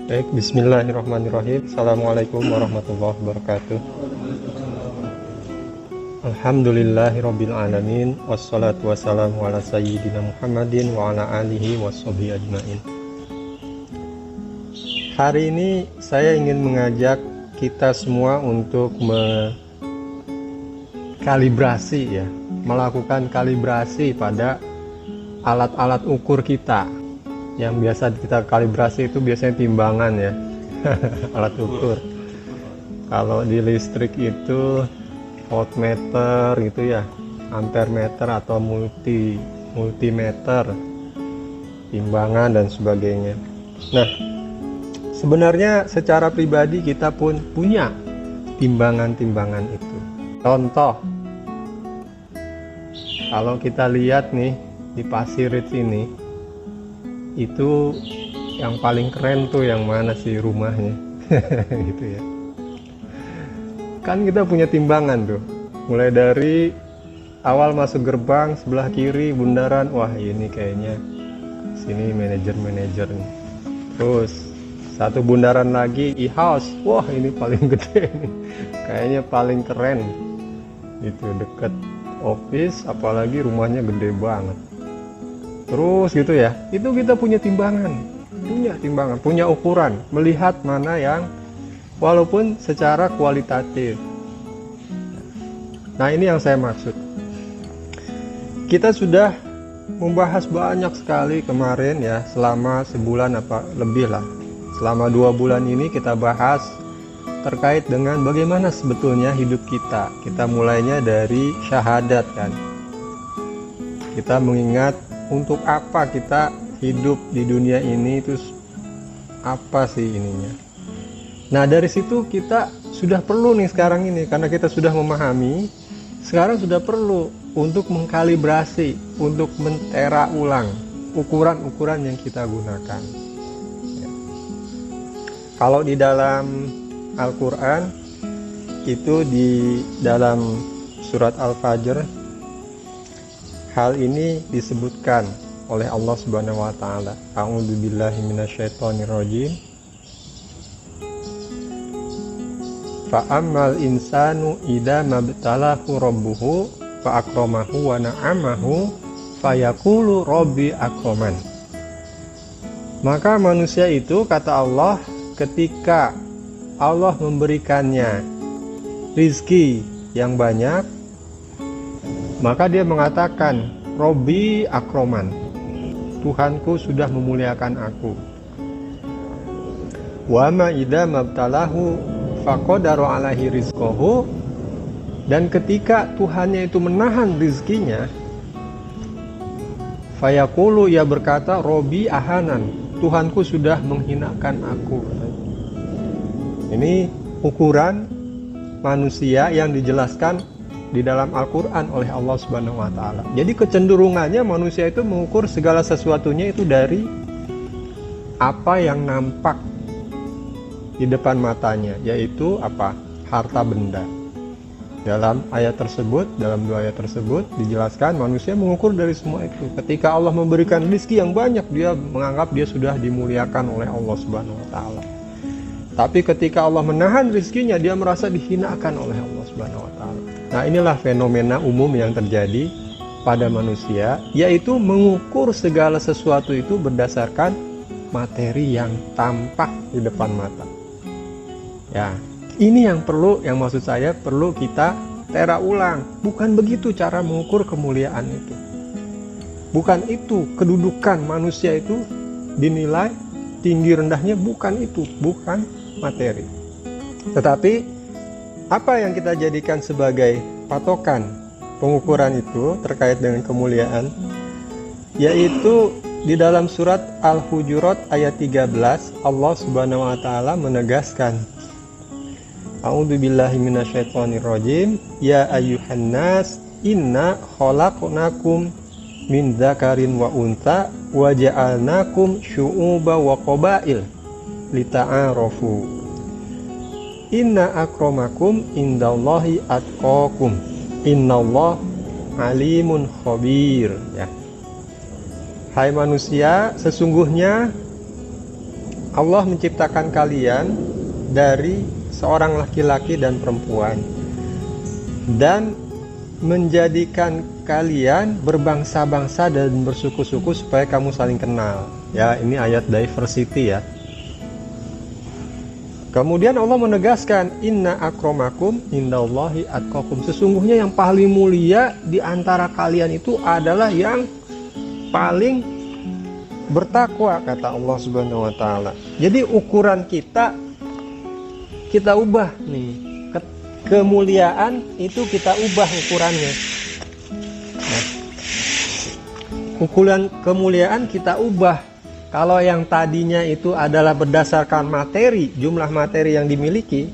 Baik, bismillahirrahmanirrahim. Assalamualaikum warahmatullahi wabarakatuh. Alhamdulillahirabbil alamin, wassalatu wassalamu ala sayyidina Muhammadin wa ala alihi washabihi ajmain. Hari ini saya ingin mengajak kita semua untuk melakukan kalibrasi pada alat-alat ukur kita. Yang biasa kita kalibrasi itu biasanya timbangan ya. Alat ukur. Kalau di listrik itu voltmeter gitu ya, ampermeter atau multimeter, timbangan dan sebagainya. Nah, sebenarnya secara pribadi kita pun punya timbangan-timbangan itu. Contoh, kalau kita lihat nih di Pasir Ris ini, itu yang paling keren tuh yang mana sih rumahnya. Gitu ya, kan kita punya timbangan tuh, mulai dari awal masuk gerbang sebelah kiri bundaran, wah ini kayaknya sini manajer nih. Terus satu bundaran lagi e-house, wah ini paling gede nih, kayaknya paling keren itu, deket office apalagi rumahnya gede banget. Terus gitu ya, itu kita punya timbangan, punya ukuran, melihat mana yang walaupun secara kualitatif. Nah, ini yang saya maksud. Kita sudah membahas banyak sekali kemarin ya, selama sebulan apa lebih lah. Selama 2 bulan ini kita bahas terkait dengan bagaimana sebetulnya hidup kita. Kita mulainya dari syahadat kan. Kita mengingat untuk apa kita hidup di dunia ini, itu apa sih ininya. Nah, dari situ kita sudah perlu nih sekarang ini, karena kita sudah memahami, sekarang sudah perlu untuk mengkalibrasi, untuk mentera ulang ukuran-ukuran yang kita gunakan ya. Kalau di dalam Al-Quran itu, di dalam surat Al-Fajr, hal ini disebutkan oleh Allah Subhanahu wa taala. A'udzubillahi minasyaitonirrajim. Fa ammal insanu idza mabtalahu rabbuhu fa akramahu wa na'amahu fayaqulu rabbi akraman. Maka manusia itu, kata Allah, ketika Allah memberikannya rizki yang banyak, maka dia mengatakan, Robbi akroman, Tuhanku sudah memuliakan aku. Wa ma idza mabtalahu faqadara alaihi rizqahu, dan ketika Tuhannya itu menahan rizkinya, fayaqulu, ia berkata, Robbi ahanan, Tuhanku sudah menghinakan aku. Ini ukuran manusia yang dijelaskan di dalam Al-Quran oleh Allah Subhanahu wa Ta'ala. Jadi kecenderungannya manusia itu mengukur segala sesuatunya itu dari apa yang nampak di depan matanya, yaitu apa? Harta benda. Dalam ayat tersebut, dalam 2 ayat tersebut dijelaskan manusia mengukur dari semua itu. Ketika Allah memberikan rezeki yang banyak, dia menganggap dia sudah dimuliakan oleh Allah Subhanahu wa Ta'ala. Tapi ketika Allah menahan rezekinya, dia merasa dihinakan oleh Allah Subhanahu wa Ta'ala. Nah, inilah fenomena umum yang terjadi pada manusia, yaitu mengukur segala sesuatu itu berdasarkan materi yang tampak di depan mata. Ya, ini yang maksud saya perlu kita tera ulang. Bukan begitu cara mengukur kemuliaan itu. Bukan itu kedudukan manusia itu dinilai tinggi rendahnya, bukan itu, bukan materi. Tetapi apa yang kita jadikan sebagai patokan pengukuran itu terkait dengan kemuliaan, yaitu di dalam surat Al-Hujurat ayat 13, Allah Subhanahu wa Ta'ala menegaskan, A'udzubillahi minasyaitonirrajim, ya ayyuhan nas inna khalaqnakum min dzakarin wa untha wa ja'alnakum syu'uba wa qabail lita'arafu. Inna akramakum indallahi atqakum. Innallah alimun khabir. Ya. Hai manusia, sesungguhnya Allah menciptakan kalian dari seorang laki-laki dan perempuan dan menjadikan kalian berbangsa-bangsa dan bersuku-suku supaya kamu saling kenal. Ya, ini ayat diversity ya. Kemudian Allah menegaskan, inna akramakum indallahi atqakum. Sesungguhnya yang paling mulia di antara kalian itu adalah yang paling bertakwa, kata Allah Subhanahu wa taala. Jadi ukuran kita ubah nih. Kemuliaan itu kita ubah ukurannya. Nah, ukuran kemuliaan kita ubah. Kalau yang tadinya itu adalah berdasarkan materi, jumlah materi yang dimiliki,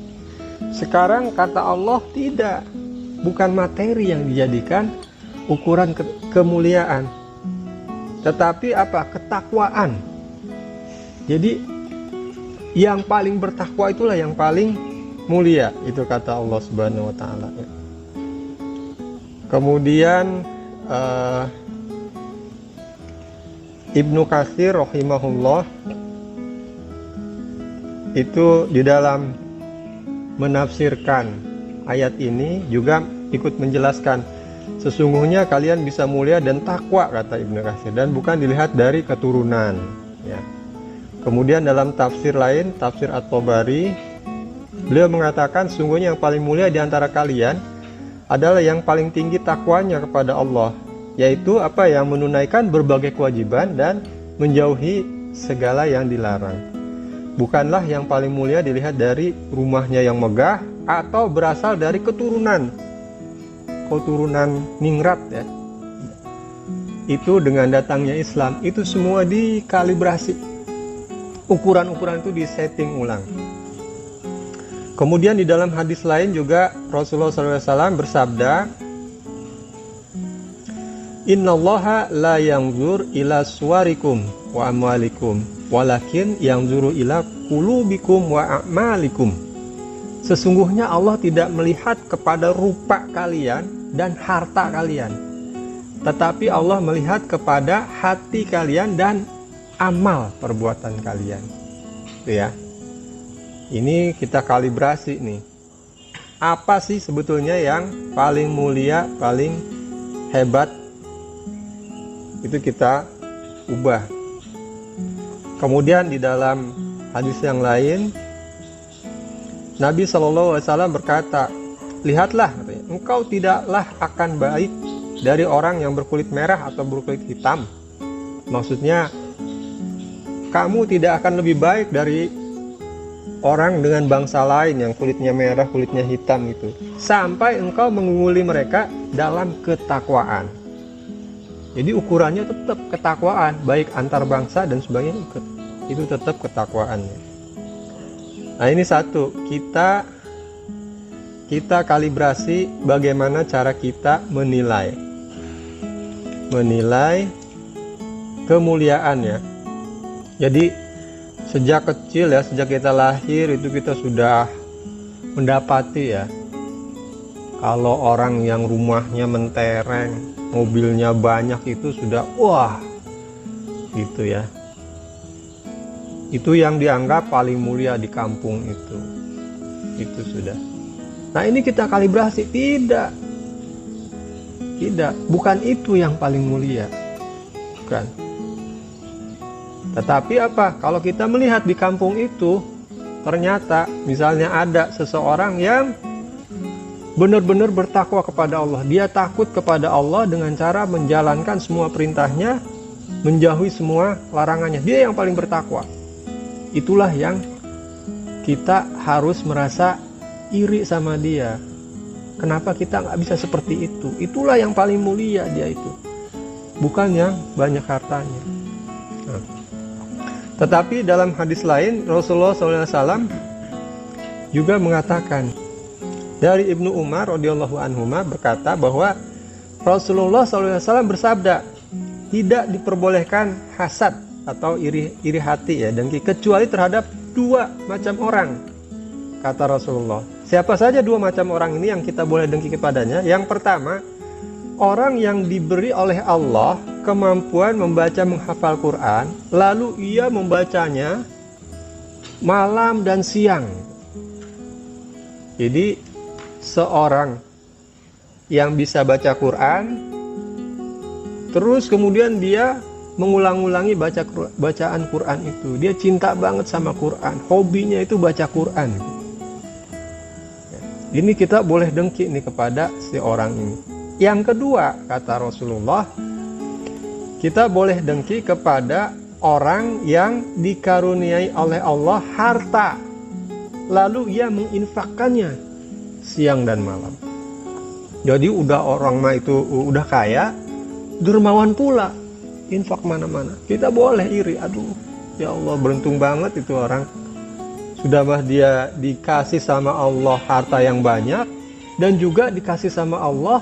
sekarang kata Allah tidak. Bukan materi yang dijadikan ukuran kemuliaan, tetapi apa? Ketakwaan. Jadi yang paling bertakwa itulah yang paling mulia, itu kata Allah Subhanahu wa taala. Kemudian Ibnu Katsir rahimahullah itu di dalam menafsirkan ayat ini juga ikut menjelaskan, sesungguhnya kalian bisa mulia dan takwa, kata Ibnu Katsir, dan bukan dilihat dari keturunan ya. Kemudian dalam tafsir lain, tafsir At-Tabari, beliau mengatakan sungguhnya yang paling mulia di antara kalian adalah yang paling tinggi takwanya kepada Allah, yaitu apa? Yang menunaikan berbagai kewajiban dan menjauhi segala yang dilarang. Bukanlah yang paling mulia dilihat dari rumahnya yang megah atau berasal dari keturunan ningrat ya. Itu dengan datangnya Islam, itu semua dikalibrasi. Ukuran-ukuran itu disetting ulang. Kemudian di dalam hadis lain juga Rasulullah SAW bersabda, innallaha la yanzur ila suwarikum wa amwalikum walakin yanzuru ila qulubikum wa a'malikum. Sesungguhnya Allah tidak melihat kepada rupa kalian dan harta kalian, tetapi Allah melihat kepada hati kalian dan amal perbuatan kalian. Itu ya. Ini kita kalibrasi nih. Apa sih sebetulnya yang paling mulia, paling hebat? Itu kita ubah. Kemudian di dalam hadis yang lain, Nabi SAW berkata, lihatlah, engkau tidaklah akan baik dari orang yang berkulit merah atau berkulit hitam. Maksudnya, kamu tidak akan lebih baik dari orang dengan bangsa lain yang kulitnya merah, kulitnya hitam itu, sampai engkau mengungguli mereka dalam ketakwaan. Jadi ukurannya tetap ketakwaan, baik antar bangsa dan sebagainya, itu tetap ketakwaannya. Nah ini satu, kita kalibrasi bagaimana cara kita menilai kemuliaan ya. Jadi sejak kecil ya, sejak kita lahir itu kita sudah mendapati ya, kalau orang yang rumahnya mentereng, mobilnya banyak itu sudah wah gitu ya. Itu yang dianggap paling mulia di kampung itu sudah. Nah ini kita kalibrasi, tidak, bukan itu yang paling mulia, bukan. Tetapi apa? Kalau kita melihat di kampung itu, ternyata misalnya ada seseorang yang benar-benar bertakwa kepada Allah. Dia takut kepada Allah dengan cara menjalankan semua perintahnya, menjauhi semua larangannya. Dia yang paling bertakwa. Itulah yang kita harus merasa iri sama dia. Kenapa kita nggak bisa seperti itu? Itulah yang paling mulia dia itu, bukan yang banyak hartanya. Nah. Tetapi dalam hadis lain Rasulullah SAW juga mengatakan, dari Ibnu Umar radhiyallahu anhuma berkata bahwa Rasulullah SAW bersabda, tidak diperbolehkan hasad atau iri hati ya, dan kecuali terhadap dua macam orang, kata Rasulullah. Siapa saja dua macam orang ini yang kita boleh dengki kepadanya? Yang pertama, orang yang diberi oleh Allah kemampuan membaca menghafal Quran, lalu ia membacanya malam dan siang. Jadi seorang yang bisa baca Quran, terus kemudian dia mengulang-ulangi bacaan Quran itu. Dia cinta banget sama Quran, hobinya itu baca Quran. Ini kita boleh dengki nih kepada si orang ini. Yang kedua, kata Rasulullah, kita boleh dengki kepada orang yang dikaruniai oleh Allah harta, lalu ia menginfakkannya siang dan malam. Jadi udah orang mah itu udah kaya, dermawan pula, infak mana-mana. Kita boleh iri, aduh ya Allah beruntung banget itu orang. Sudah mah dia dikasih sama Allah harta yang banyak, dan juga dikasih sama Allah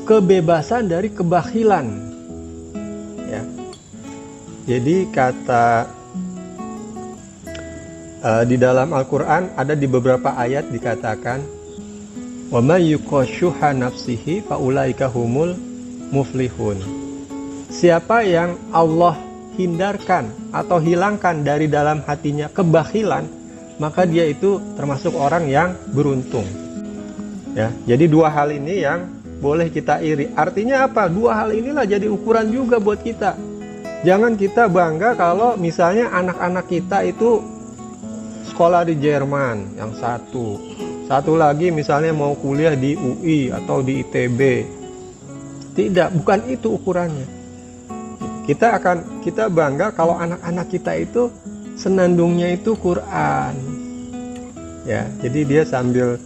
kebebasan dari kebakhilan. Ya. Jadi kata di dalam Al-Quran ada di beberapa ayat dikatakan, wa may yuqashuha nafsihi faulaika humul muflihun. Siapa yang Allah hindarkan atau hilangkan dari dalam hatinya kebakhilan, maka dia itu termasuk orang yang beruntung. Ya, jadi dua hal ini yang boleh kita iri. Artinya apa? Dua hal inilah jadi ukuran juga buat kita. Jangan kita bangga kalau misalnya anak-anak kita itu sekolah di Jerman yang satu lagi misalnya mau kuliah di UI atau di ITB. Tidak, bukan itu ukurannya. Kita bangga kalau anak-anak kita itu senandungnya itu Quran. Ya, jadi dia sambil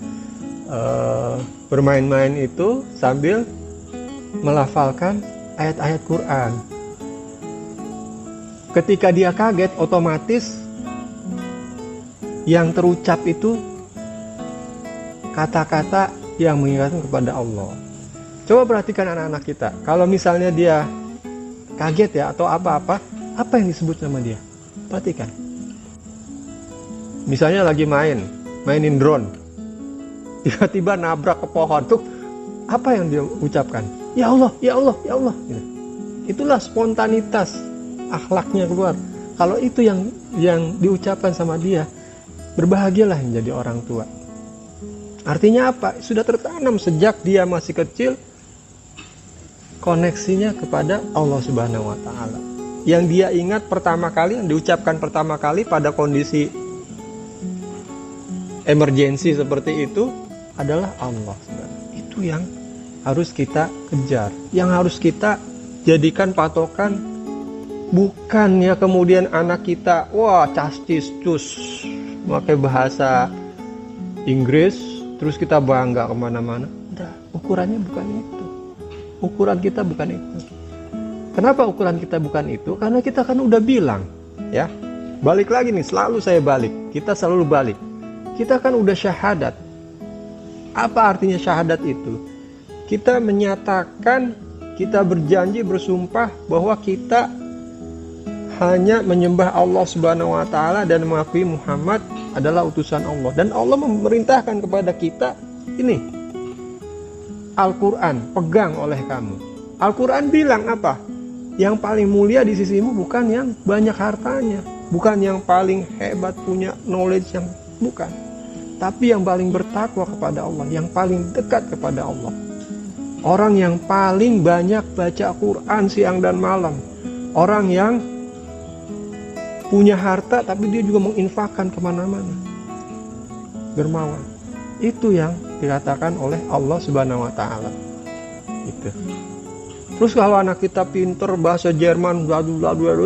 bermain-main itu sambil melafalkan ayat-ayat Quran. Ketika dia kaget, otomatis yang terucap itu kata-kata yang mengingatkan kepada Allah. Coba perhatikan anak-anak kita. Kalau misalnya dia kaget ya atau apa yang disebut sama dia? Perhatikan. Misalnya lagi mainin drone, tiba-tiba nabrak ke pohon tuh, apa yang dia ucapkan? Ya Allah, ya Allah, ya Allah. Itulah spontanitas akhlaknya keluar. Kalau itu yang diucapkan sama dia, berbahagialah menjadi orang tua. Artinya apa? Sudah tertanam sejak dia masih kecil koneksinya kepada Allah Subhanahu wa Ta'ala. Yang dia ingat pertama kali, yang diucapkan pertama kali pada kondisi emergensi seperti itu adalah Allah. Itu yang harus kita kejar, yang harus kita jadikan patokan. Bukannya kemudian anak kita, wah castis cus, pakai bahasa Inggris, terus kita bangga kemana-mana. Udah, ukurannya bukan itu. Ukuran kita bukan itu. Kenapa ukuran kita bukan itu? Karena kita kan udah bilang, ya. Balik lagi nih, selalu saya balik. Kita selalu balik. Kita kan udah syahadat. Apa artinya syahadat itu? Kita menyatakan, kita berjanji, bersumpah bahwa kita hanya menyembah Allah Subhanahu wa Ta'ala dan mengakui Muhammad adalah utusan Allah. Dan Allah memerintahkan kepada kita ini, Al-Quran pegang oleh kamu. Al-Quran bilang apa? Yang paling mulia di sisimu bukan yang banyak hartanya, bukan yang paling hebat punya knowledge yang bukan, tapi yang paling bertakwa kepada Allah, yang paling dekat kepada Allah. Orang yang paling banyak baca Quran siang dan malam. Orang yang punya harta tapi dia juga menginfakkan kemana-mana. Dermawan. Itu yang dikatakan oleh Allah Subhanahu wa Ta'ala. Itu. Terus kalau anak kita pinter bahasa Jerman,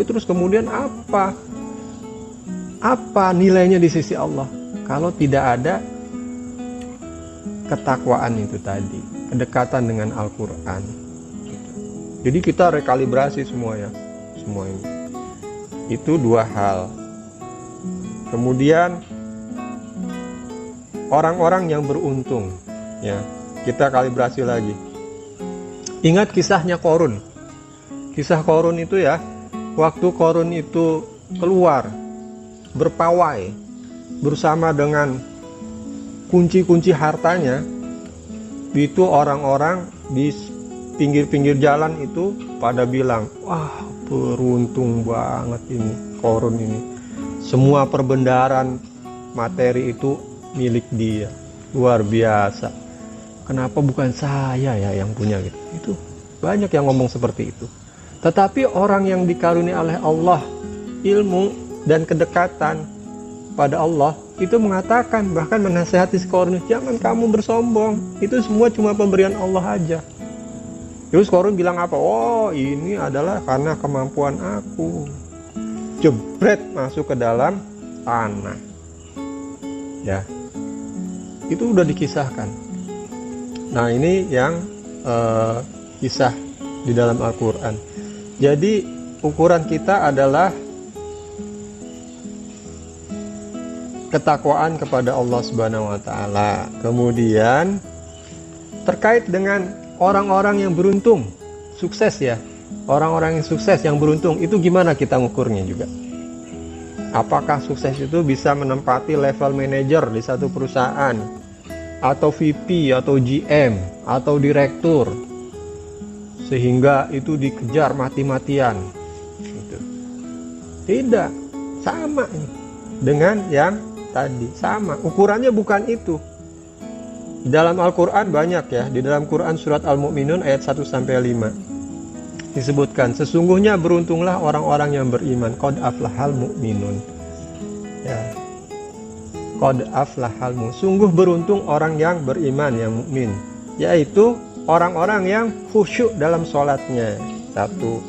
terus kemudian apa? Apa nilainya di sisi Allah? Kalau tidak ada ketakwaan itu tadi, kedekatan dengan Al-Quran. Jadi kita rekalibrasi semua ini. Itu dua hal. Kemudian orang-orang yang beruntung, ya, kita kalibrasi lagi. Ingat kisahnya Qarun. Kisah Qarun itu ya, waktu Qarun itu keluar berpawai bersama dengan kunci-kunci hartanya, itu orang-orang di pinggir-pinggir jalan itu pada bilang, wah beruntung banget ini Qarun ini. Semua perbendaharaan materi itu milik dia. Luar biasa. Kenapa bukan saya ya yang punya gitu? Itu banyak yang ngomong seperti itu. Tetapi orang yang dikaruniai oleh Allah ilmu dan kedekatan pada Allah itu mengatakan, bahkan menasihati Qarun, jangan kamu bersombong, itu semua cuma pemberian Allah aja. Terus Qarun bilang apa? Oh, ini adalah karena kemampuan aku. Jebret masuk ke dalam tanah. Ya, itu udah dikisahkan. Nah, ini yang kisah di dalam Al-Quran. Jadi ukuran kita adalah ketakwaan kepada Allah Subhanahu wa taala. Kemudian terkait dengan orang-orang yang beruntung, sukses ya. Orang-orang yang sukses, yang beruntung, itu gimana kita ngukurnya juga? Apakah sukses itu bisa menempati level manajer di satu perusahaan, atau VP, atau GM, atau direktur, sehingga itu dikejar mati-matian? Gitu. Tidak, sama ini dengan yang tadi, sama. Ukurannya bukan itu. Di dalam Al-Quran banyak ya, di dalam Quran surat Al-Mu'minun ayat 1-5 disebutkan, sesungguhnya beruntunglah orang-orang yang beriman. Qad aflahal mu'minun. Ya. Qad aflahal mu'minun. Sungguh beruntung orang yang beriman, yang mukmin, yaitu orang-orang yang khusyuk dalam sholatnya. Satu,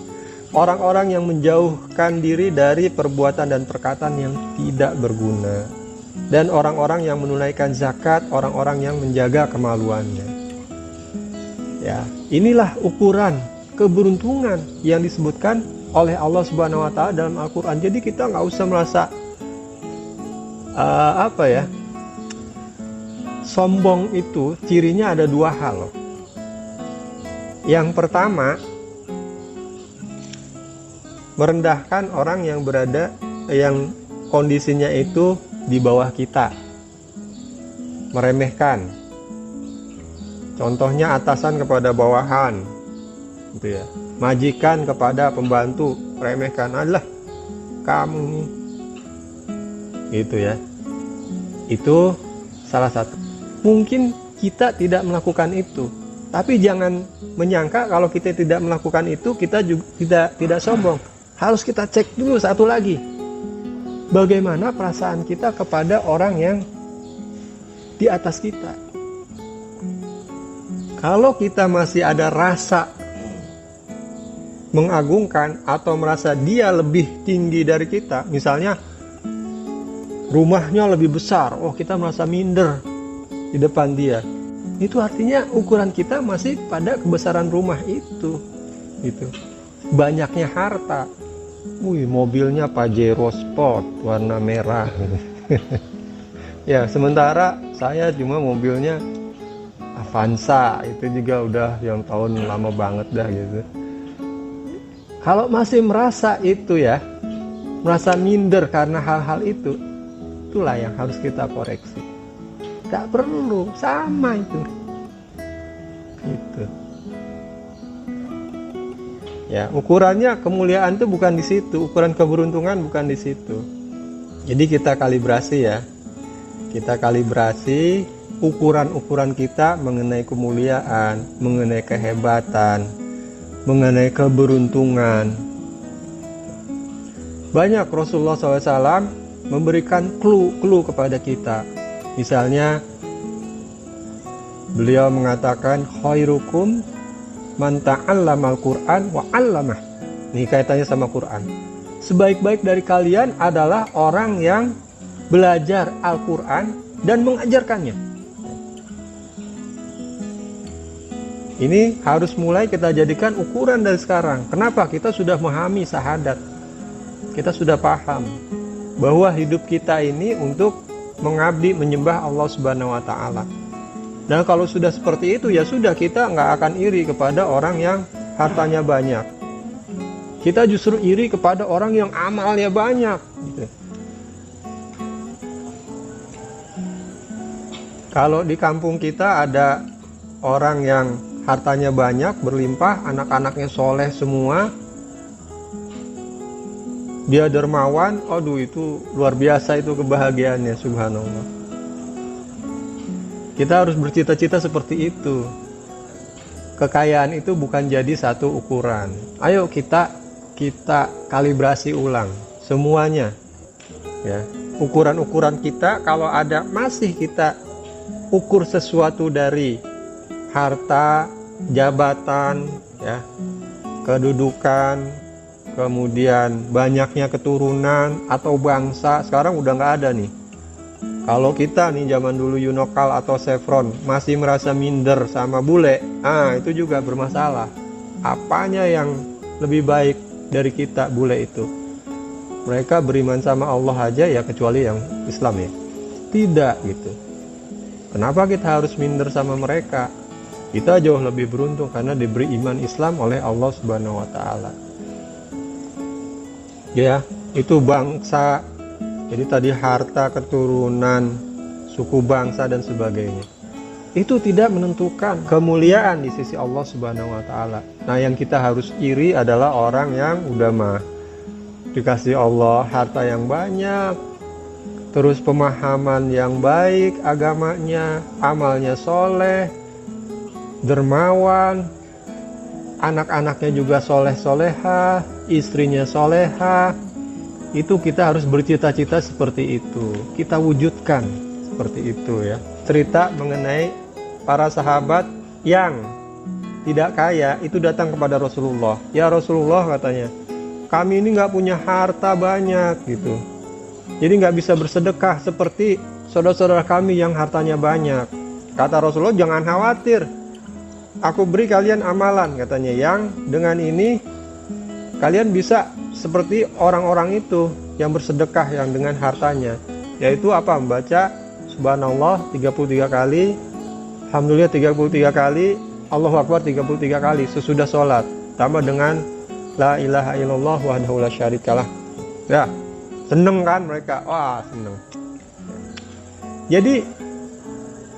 orang-orang yang menjauhkan diri dari perbuatan dan perkataan yang tidak berguna, dan orang-orang yang menunaikan zakat, orang-orang yang menjaga kemaluannya. Ya, inilah ukuran keberuntungan yang disebutkan oleh Allah Subhanahu wa taala dalam Al-Qur'an. Jadi kita nggak usah merasa sombong. Itu cirinya ada dua hal loh. Yang pertama, merendahkan orang yang berada, yang kondisinya itu di bawah kita, meremehkan. Contohnya atasan kepada bawahan, gitu ya. Majikan kepada pembantu, remehkan, adalah kamu nih, gitu ya. Itu salah satu. Mungkin kita tidak melakukan itu, tapi jangan menyangka kalau kita tidak melakukan itu kita juga tidak sombong. Harus kita cek dulu satu lagi, bagaimana perasaan kita kepada orang yang di atas kita. Kalau kita masih ada rasa mengagungkan atau merasa dia lebih tinggi dari kita, misalnya rumahnya lebih besar, oh kita merasa minder di depan dia, itu artinya ukuran kita masih pada kebesaran rumah itu, gitu. Banyaknya harta, mobilnya Pajero Sport warna merah. Ya, sementara saya cuma mobilnya Avanza, itu juga udah yang tahun lama banget dah gitu. Kalau masih merasa itu ya, merasa minder karena hal-hal itu, itulah yang harus kita koreksi. Gak perlu, sama itu. Gitu. Ya, ukurannya kemuliaan itu bukan di situ, ukuran keberuntungan bukan di situ. Jadi kita kalibrasi ya. Kita kalibrasi ukuran-ukuran kita mengenai kemuliaan, mengenai kehebatan, mengenai keberuntungan. Banyak Rasulullah SAW memberikan clue kepada kita. Misalnya beliau mengatakan, khairukum man ta'allamal Qur'an wa 'allamah. Ini kaitannya sama Quran. Sebaik-baik dari kalian adalah orang yang belajar Al-Quran dan mengajarkannya. Ini harus mulai kita jadikan ukuran dari sekarang. Kenapa? Kita sudah memahami syahadat. Kita sudah paham bahwa hidup kita ini untuk mengabdi, menyembah Allah Subhanahu wa taala. Dan kalau sudah seperti itu, ya sudah, kita nggak akan iri kepada orang yang hartanya banyak. Kita justru iri kepada orang yang amalnya banyak, gitu. Kalau di kampung kita ada orang yang hartanya banyak, berlimpah, anak-anaknya soleh semua, dia dermawan, aduh itu luar biasa itu kebahagiaannya, subhanallah. Kita harus bercita-cita seperti itu. Kekayaan itu bukan jadi satu ukuran. Ayo kita kalibrasi ulang semuanya. Ya, ukuran-ukuran kita kalau ada masih kita ukur sesuatu dari harta, jabatan, ya, kedudukan, kemudian banyaknya keturunan atau bangsa, sekarang udah nggak ada nih. Kalau kita nih zaman dulu Yunokal atau Chevron masih merasa minder sama bule, itu juga bermasalah. Apanya yang lebih baik dari kita bule itu? Mereka beriman sama Allah aja ya, kecuali yang Islam ya. Tidak gitu. Kenapa kita harus minder sama mereka? Kita jauh lebih beruntung karena diberi iman Islam oleh Allah Subhanahu wa taala. Ya, itu bangsa. Jadi tadi harta, keturunan, suku bangsa dan sebagainya. Itu tidak menentukan kemuliaan di sisi Allah Subhanahu wa taala. Nah, yang kita harus iri adalah orang yang udah dikasih Allah harta yang banyak, terus pemahaman yang baik agamanya, amalnya soleh, dermawan, anak-anaknya juga soleh-soleha, istrinya soleha. Itu kita harus bercita-cita seperti itu, kita wujudkan seperti itu ya. Cerita mengenai para sahabat yang tidak kaya itu datang kepada Rasulullah. Ya Rasulullah, katanya, kami ini nggak punya harta banyak gitu, jadi nggak bisa bersedekah seperti saudara-saudara kami yang hartanya banyak. Kata Rasulullah, jangan khawatir, aku beri kalian amalan, katanya, yang dengan ini kalian bisa seperti orang-orang itu yang bersedekah yang dengan hartanya. Yaitu apa? Membaca subhanallah 33 kali, alhamdulillah 33 kali, Allahu Akbar 33 kali sesudah sholat, tambah dengan la ilaha illallah wahdahu la syarikalah. Ya, seneng kan mereka? Wah, seneng. Jadi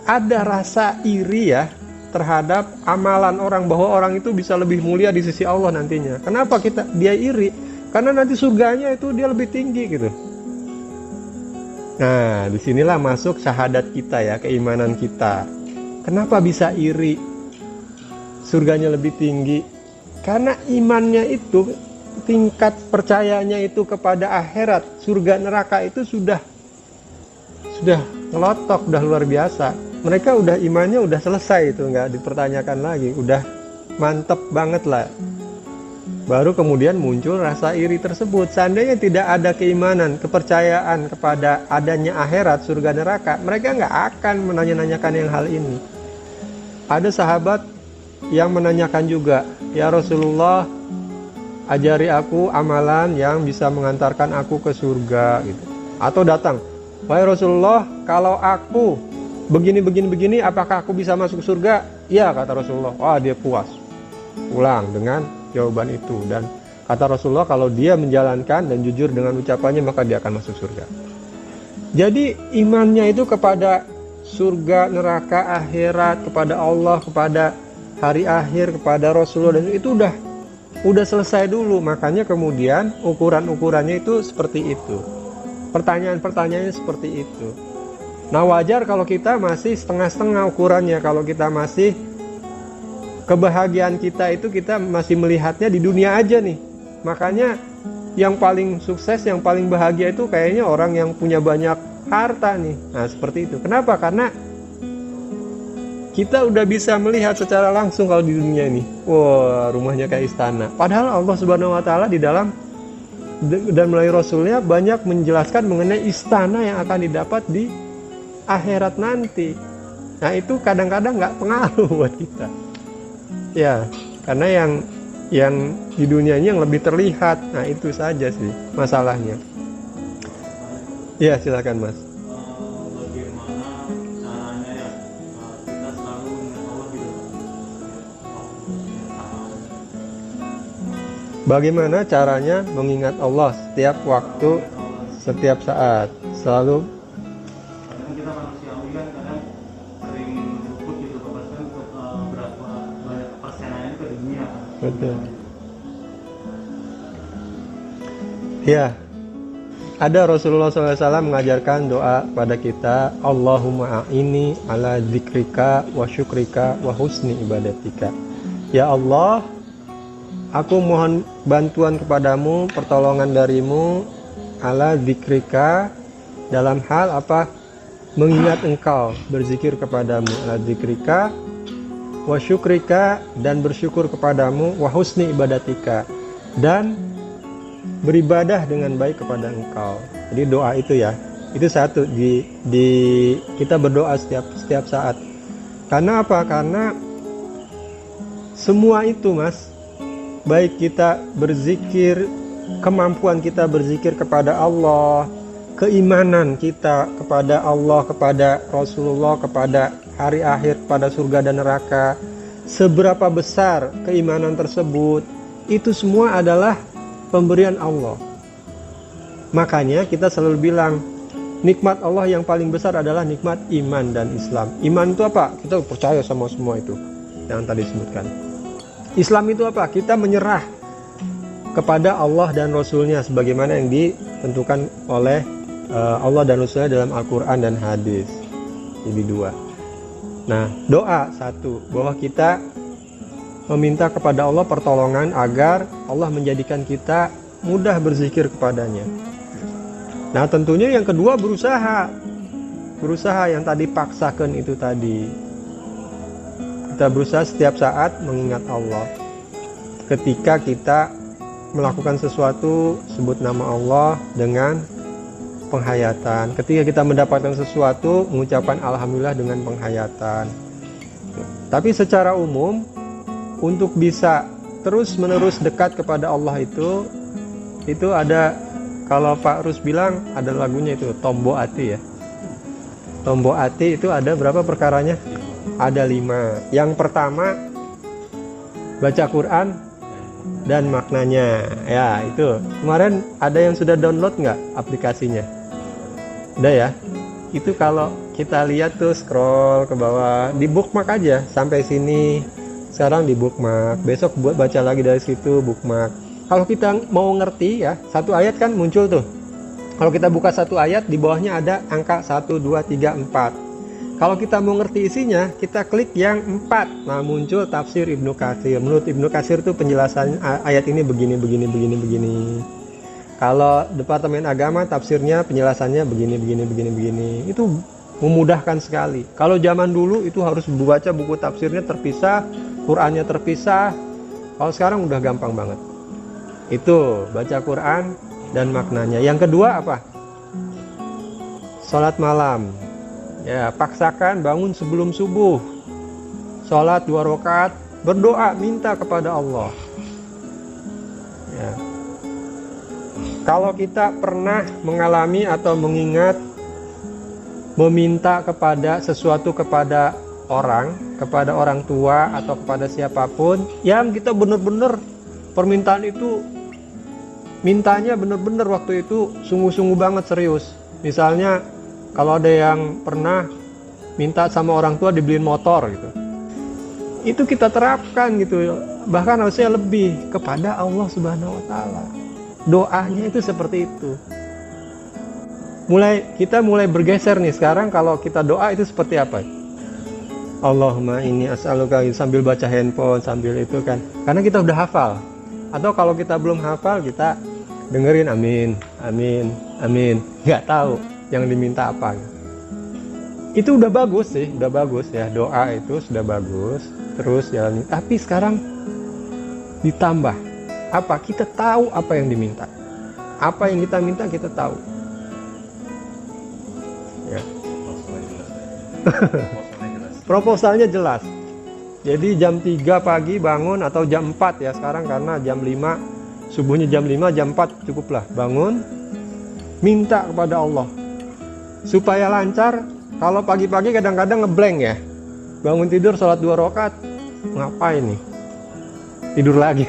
ada rasa iri ya terhadap amalan orang, bahwa orang itu bisa lebih mulia di sisi Allah nantinya. Kenapa dia iri? Karena nanti surganya itu dia lebih tinggi gitu. Nah, disinilah masuk syahadat kita ya, keimanan kita. Kenapa bisa iri? Surganya lebih tinggi. Karena imannya itu, tingkat percayanya itu kepada akhirat, surga neraka itu sudah ngelotok, udah luar biasa. Mereka udah imannya udah selesai itu, nggak dipertanyakan lagi, udah mantep banget lah. Baru kemudian muncul rasa iri tersebut. Seandainya tidak ada keimanan, kepercayaan kepada adanya akhirat, surga neraka, mereka nggak akan menanya-nanyakan yang hal ini. Ada sahabat yang menanyakan juga, ya Rasulullah, ajari aku amalan yang bisa mengantarkan aku ke surga gitu. Atau datang, wahai Rasulullah, kalau aku begini, apakah aku bisa masuk surga? Ya, kata Rasulullah. Wah, dia puas pulang dengan jawaban itu. Dan kata Rasulullah, kalau dia menjalankan dan jujur dengan ucapannya, maka dia akan masuk surga. Jadi imannya itu kepada surga, neraka, akhirat, kepada Allah, kepada hari akhir, kepada Rasulullah, dan itu udah selesai dulu. Makanya kemudian ukuran-ukurannya itu seperti itu, pertanyaan-pertanyaannya seperti itu. Nah, wajar kalau kita masih setengah-setengah ukurannya, kalau kita masih kebahagiaan kita itu kita masih melihatnya di dunia aja nih. Makanya yang paling sukses, yang paling bahagia itu kayaknya orang yang punya banyak harta nih. Nah, seperti itu. Kenapa? Karena kita udah bisa melihat secara langsung kalau di dunia ini, wah, rumahnya kayak istana. Padahal Allah Subhanahu wa taala di dalam dan melalui Rasulnya banyak menjelaskan mengenai istana yang akan didapat di akhirat nanti. Nah, itu kadang-kadang nggak pengaruh buat kita. Ya, karena yang di dunia ini yang lebih terlihat. Nah, itu saja sih masalahnya. Ya, silakan Mas. Bagaimana caranya mengingat Allah setiap waktu, setiap saat, selalu? Kadang kita manusiawi kan kadang sering luput gitu, bahkan berapa banyak persenannya ke dunia. Betul. Ya, ada Rasulullah SAW mengajarkan doa pada kita, Allahumma a'ini ala dzikrika wa syukrika wa husni ibadatika. Ya Allah, aku mohon bantuan kepadamu, pertolongan darimu, ala dzikrika, dalam hal apa? Mengingat engkau, berzikir kepadamu, ala dzikrika wa syukrika, dan bersyukur kepadamu, wa husni ibadatika, dan beribadah dengan baik kepada engkau. Jadi doa itu ya, itu satu di kita berdoa setiap saat. Karena apa? Karena semua itu Mas, baik kita berzikir, kemampuan kita berzikir kepada Allah, keimanan kita kepada Allah, kepada Rasulullah, kepada hari akhir, kepada surga dan neraka, seberapa besar keimanan tersebut, itu semua adalah pemberian Allah. Makanya kita selalu bilang, nikmat Allah yang paling besar adalah nikmat iman dan Islam. Iman itu apa? Kita percaya sama semua itu yang tadi disebutkan. Islam itu apa? Kita menyerah kepada Allah dan Rasulnya sebagaimana yang ditentukan oleh Allah dan Rasulnya dalam Al-Quran dan hadis. Jadi dua. Nah, doa satu, bahwa kita meminta kepada Allah pertolongan agar Allah menjadikan kita mudah berzikir kepadanya. Nah, tentunya yang kedua berusaha yang tadi paksakan itu tadi. Kita berusaha setiap saat mengingat Allah. Ketika kita melakukan sesuatu, sebut nama Allah dengan penghayatan. Ketika kita mendapatkan sesuatu, mengucapkan alhamdulillah dengan penghayatan. Tapi secara umum, untuk bisa terus-menerus dekat kepada Allah itu ada, kalau Pak Rus bilang ada lagunya itu, Tombo Ati ya. Tombo Ati itu ada berapa perkaranya? Ada 5. Yang pertama, baca Quran dan maknanya. Ya, itu. Kemarin ada yang sudah download nggak aplikasinya? Udah ya? Itu kalau kita lihat tuh, scroll ke bawah, di bookmark aja sampai sini. Sekarang di bookmark, besok buat baca lagi dari situ, bookmark. Kalau kita mau ngerti ya, satu ayat kan muncul tuh. Kalau kita buka satu ayat, di bawahnya ada angka 1, 2, 3, 4. Kalau kita mau ngerti isinya, kita klik yang 4. Nah, muncul tafsir Ibnu Katsir. Menurut Ibnu Katsir tuh penjelasan ayat ini begini. Kalau Departemen Agama, tafsirnya penjelasannya begini. Itu memudahkan sekali. Kalau zaman dulu itu harus membaca buku tafsirnya terpisah, Qurannya terpisah. Kalau sekarang udah gampang banget. Itu baca Quran dan maknanya. Yang kedua apa? Salat malam. Ya, paksakan bangun sebelum subuh. Salat 2 rakaat, berdoa, minta kepada Allah. Ya. Kalau kita pernah mengalami atau mengingat meminta kepada sesuatu kepada orang tua atau kepada siapapun yang kita benar-benar permintaan itu mintanya benar-benar waktu itu sungguh-sungguh banget, serius. Misalnya kalau ada yang pernah minta sama orang tua dibeliin motor gitu, itu kita terapkan gitu, bahkan harusnya lebih kepada Allah Subhanahu wa Ta'ala. Doanya itu seperti itu. Kita mulai bergeser nih sekarang. Kalau kita doa itu seperti apa? Allahumma inni as'aluka, sambil baca handphone, sambil itu kan, karena kita udah hafal. Atau kalau kita belum hafal, kita dengerin amin, nggak tahu yang diminta apa. Itu udah bagus sih, udah bagus ya, doa itu sudah bagus. Terus jalani. Tapi sekarang ditambah apa? Kita tahu apa yang diminta, apa yang kita minta kita tahu. Ya. Proposalnya jelas. Jadi jam 3 pagi bangun, atau jam 4 ya sekarang, karena jam 5 subuhnya, jam 5, jam 4 cukuplah bangun, minta kepada Allah supaya lancar. Kalau pagi-pagi kadang-kadang ngeblank ya, bangun tidur sholat 2 rakaat, ngapain nih, tidur lagi.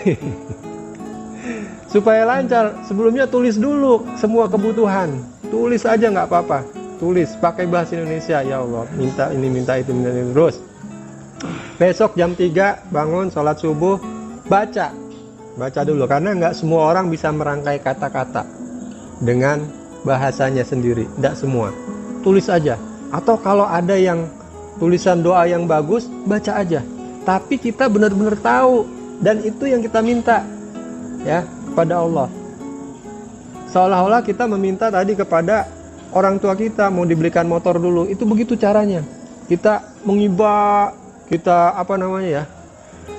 Supaya lancar, sebelumnya tulis dulu semua kebutuhan, tulis aja nggak apa-apa, tulis pakai bahasa Indonesia. Ya Allah, minta ini, minta itu, minta ini. Terus besok jam 3 bangun, sholat subuh, baca dulu, karena nggak semua orang bisa merangkai kata-kata. dengan bahasanya sendiri, tidak semua. Tulis aja. Atau kalau ada yang tulisan doa yang bagus, baca aja. Tapi kita benar-benar tahu, dan itu yang kita minta ya kepada Allah. Seolah-olah kita meminta tadi kepada orang tua kita, mau dibelikan motor dulu. Itu begitu caranya. Kita mengibah, kita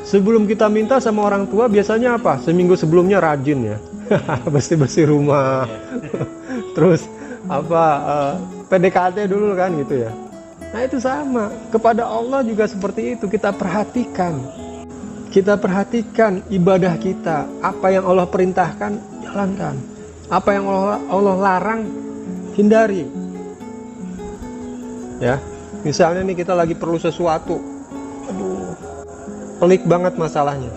sebelum kita minta sama orang tua biasanya apa? Seminggu sebelumnya rajin ya. Bersih-bersih rumah. Terus PDKT dulu kan gitu ya. Nah itu sama, kepada Allah juga seperti itu. Kita perhatikan ibadah kita. Apa yang Allah perintahkan, jalankan. Apa yang Allah larang, hindari. Ya, misalnya nih kita lagi perlu sesuatu, aduh, pelik banget masalahnya.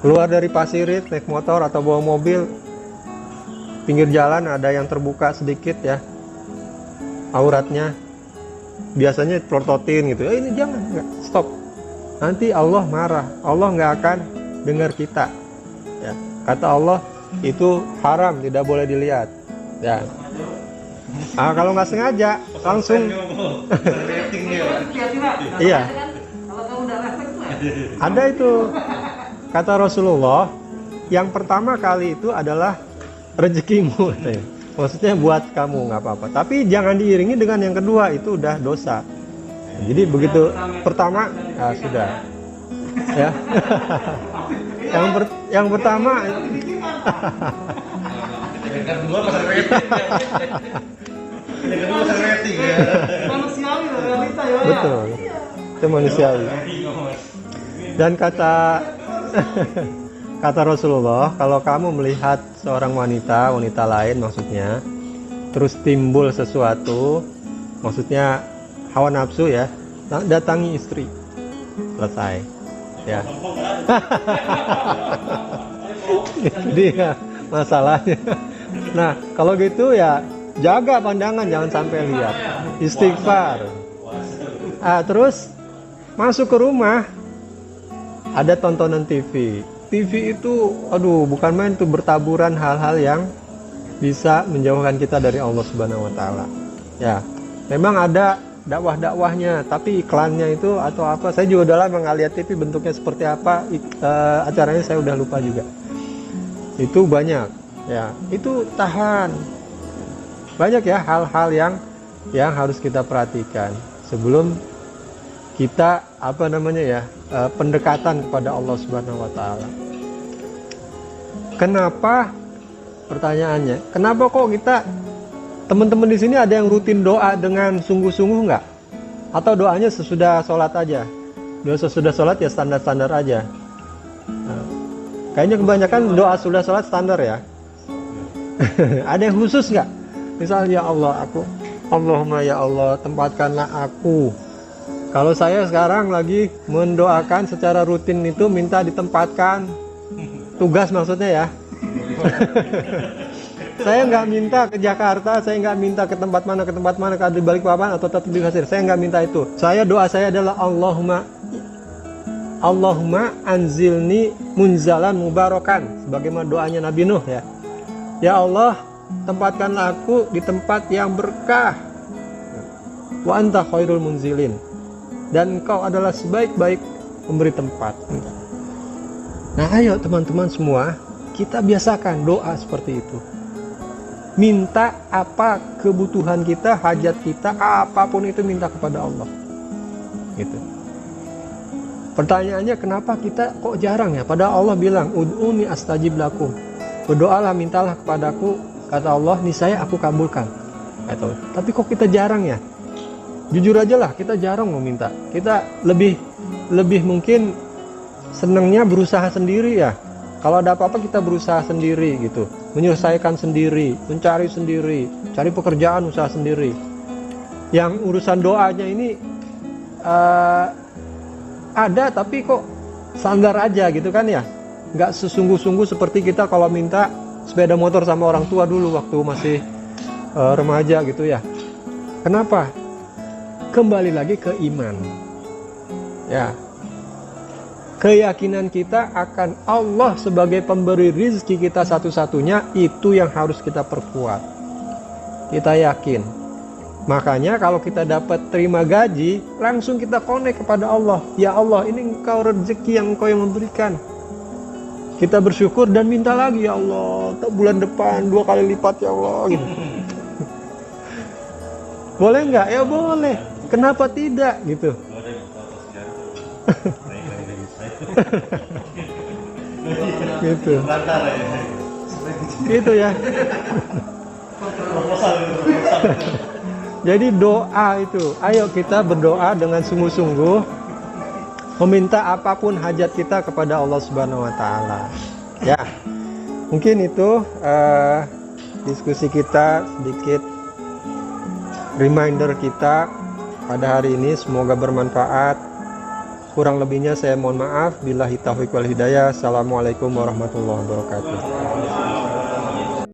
Keluar dari Pasirit, naik motor atau bawa mobil, pinggir jalan ada yang terbuka sedikit ya, auratnya, biasanya prototin gitu. Ini jangan, enggak, stop. Nanti Allah marah, Allah nggak akan dengar kita. Ya, kata Allah itu haram, tidak boleh dilihat. Ya. Kalau nggak sengaja, langsung. Iya. Ada itu. Kata Rasulullah, yang pertama kali itu adalah rezekimu. Maksudnya buat kamu, nggak apa-apa. Tapi jangan diiringi dengan yang kedua, itu udah dosa. Jadi begitu pertama, sudah. Ya. Yang pertama. Yang kedua rating ya. Manusiawi realita ya. Betul. Itu manusiawi. Dan kata Rasulullah, kalau kamu melihat seorang wanita lain maksudnya, terus timbul sesuatu, maksudnya hawa nafsu ya, datangi istri. Selesai. Ya. Itu dia masalahnya. Nah, kalau gitu ya jaga pandangan, jangan sampai lihat. Istighfar. Terus masuk ke rumah, ada tontonan TV. TV itu, bukan main tuh, bertaburan hal-hal yang bisa menjauhkan kita dari Allah Subhanahu wa taala. Ya, memang ada dakwah-dakwahnya, tapi iklannya itu atau apa, saya juga udah lama nggak lihat TV bentuknya seperti apa, acaranya saya udah lupa juga. Itu banyak, ya, itu tahan. Banyak ya hal-hal yang harus kita perhatikan sebelum kita pendekatan kepada Allah Subhanahu wa taala. Kenapa? Pertanyaannya, kenapa kok kita, teman-teman di sini ada yang rutin doa dengan sungguh-sungguh nggak? Atau doanya sesudah sholat aja? Doa sesudah sholat ya standar-standar aja. Kayaknya kebanyakan doa sudah sholat standar ya. Ada yang khusus nggak? Misalnya, ya Allah, Allahumma ya Allah, tempatkanlah aku. Kalau saya sekarang lagi mendoakan secara rutin itu minta ditempatkan tugas, maksudnya ya. Saya nggak minta ke Jakarta, saya nggak minta ke tempat mana, di Balikpapan atau tetap di Pasir. Saya nggak minta itu. Doa saya adalah Allahumma anzilni munzalan mubarakan, sebagaimana doanya Nabi Nuh ya. Ya Allah, tempatkanlah aku di tempat yang berkah. Wa anta khairul munzilin. Dan engkau adalah sebaik-baik pemberi tempat. Nah, ayo teman-teman semua, kita biasakan doa seperti itu. Minta apa kebutuhan kita, hajat kita, apapun itu minta kepada Allah. Gitu. Pertanyaannya, kenapa kita kok jarang ya? Padahal Allah bilang, ud'uni astajib lakum. Berdoalah, mintalah kepadaku, kata Allah, niscaya aku kabulkan. Tapi kok kita jarang ya? Jujur aja lah, kita jarang mau minta. Kita lebih mungkin senangnya berusaha sendiri ya. Kalau ada apa-apa kita berusaha sendiri gitu, menyelesaikan sendiri, mencari sendiri, cari pekerjaan, usaha sendiri. Yang urusan doanya ini ada, tapi kok standar aja gitu kan ya. Nggak sesungguh-sungguh seperti kita kalau minta sepeda motor sama orang tua dulu waktu masih remaja gitu ya. Kenapa? Kembali lagi ke iman. Ya. keyakinan kita akan Allah sebagai pemberi rizki kita satu-satunya, itu yang harus kita perkuat. Kita yakin. Makanya kalau kita dapat terima gaji, langsung kita connect kepada Allah. Ya Allah, ini engkau rezeki yang engkau yang memberikan. Kita bersyukur dan minta lagi, ya Allah, bulan depan 2 kali lipat ya Allah gitu. Boleh nggak? Ya boleh. Kenapa tidak gitu? Gitu. Gitu ya. Jadi doa itu, ayo kita berdoa dengan sungguh-sungguh, meminta apapun hajat kita kepada Allah Subhanahu wa taala. Ya. Mungkin itu diskusi kita, sedikit reminder kita pada hari ini, semoga bermanfaat. Kurang lebihnya saya mohon maaf. Billahi taufiq wal hidayah. Assalamualaikum warahmatullahi wabarakatuh.